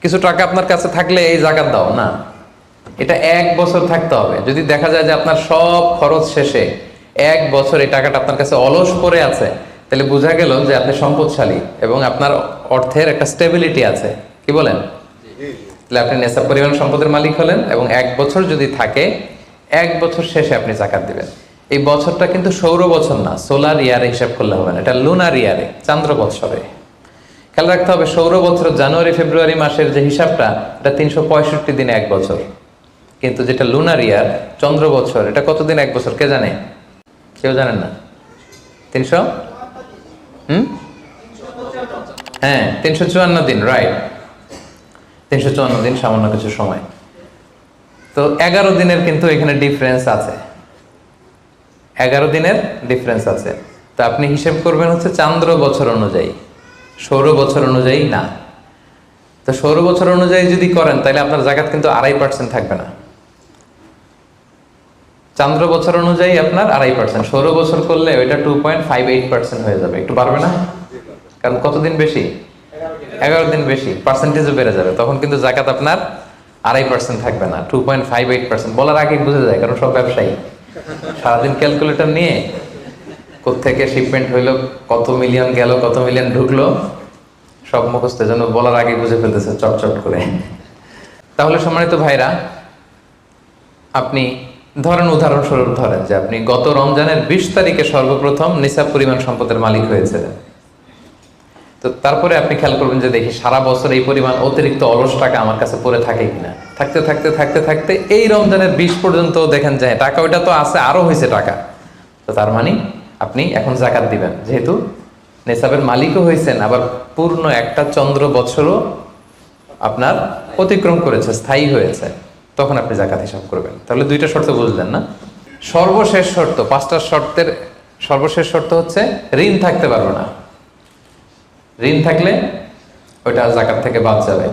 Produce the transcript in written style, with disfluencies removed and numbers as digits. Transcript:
কিছু টাকা আপনার কাছে থাকলে এই জাকাত দাও না, এটা 1 বছর থাকতে হবে। যদি দেখা যায় যে আপনার সব খরচ শেষে 1 বছর এই টাকাটা আপনার কাছে অলস পড়ে আছে, তাহলে বোঝা গেল যে আপনি সম্পদশালী এবং আপনার অর্থের একটা স্টেবিলিটি আছে। কি বলেন? তাহলে আপনি নেশাব পরিমাণ সম্পদের মালিক হলেন, এবং 1 বছর যদি থাকে 1 বছর শেষে আপনি জাকাত দিবেন। এই বছরটা কিন্তু সৌর বছর না, সোলার ইয়ারে হিসাব করলে হবে না, এটা লুনার ইয়ারে, চান্দ্র বৎসরে। খেয়াল রাখতে হবে, সৌর বছর জানুয়ারি ফেব্রুয়ারি মাসের যে হিসাবটা, এটা 365 দিনে 1 বছর। কিন্তু যেটা লুনার ইয়ার, চন্দ্র বছর, এটা কতদিন 1 বছর কে জানে? কেউ জানেন না। 300 হ্যাঁ 354 দিন, রাইট। 354 দিন, সামান্য কিছু সময়। তো 11 দিনের কিন্তু এখানে ডিফারেন্স আছে, 11 দিনের ডিফারেন্স আছে। তো আপনি হিসেব করবেন হচ্ছে চান্দ্র বছর অনুযায়ী, সৌর বছর অনুযায়ী না। তো সৌর বছর অনুযায়ী যদি করেন তাহলে আপনার জাকাত কিন্তু 2.5% থাকবে না। চান্দ্র বছর অনুযায়ী আপনার 2.5%, সৌর বছর করলে ওইটা 2.58% হয়ে যাবে। একটু বাড়বে না? কারণ কতদিন বেশি? 11 দিন বেশি, পার্সেন্টেজও বেড়ে যাবে। তখন কিন্তু জাকাত আপনার 2.5% থাকবে না, 2.58%। বলার আগেই বুঝে যায়, কারণ সব ব্যবসায়ী সারাদিন ক্যালকুলেটর নিয়ে কোত্থেকে শিপমেন্ট হইলো, কত মিলিয়ন গেল, কত মিলিয়ন ঢুকলো, সব মুখস্থ, যেন বলার আগে বুঝে ফেলতেছে চটচট করে। তাহলে সম্মানিত ভাইরা, আপনি ধরেন, উদাহরণস্বরূপ ধরেন যে আপনি গত রমজানের 20 তারিখে সর্বপ্রথম নিসাব পরিমাণ সম্পদের মালিক হয়েছিলেন। তো তারপরে আপনি খেয়াল করবেন যে দেখি সারা বছর এই পরিমাণ অতিরিক্ত অলস টাকা আমার কাছে পড়ে থাকে কিনা। থাকতে থাকতে থাকতে থাকতে এই রমজানের 20 পর্যন্ত দেখেন যে টাকা ওইটা তো আছে, আরো হয়েছে টাকা। তো তার মানে আপনি এখন জাকাত দিবেন, যেহেতু নিসাবের মালিকও হয়েছেন, আবার পূর্ণ একটা চন্দ্র বছরও আপনার অতিক্রম করেছে, স্থায়ী হয়েছে, তখন আপনি জাকাত হিসাব করবেন। তাহলে 2টা শর্ত বুঝলেন না? সর্বশেষ শর্ত, 5টা শর্তের সর্বশেষ শর্ত হচ্ছে ঋণ থাকতে পারবে না। ঋণ থাকলে ওইটা জাকাত থেকে বাদ যাবে।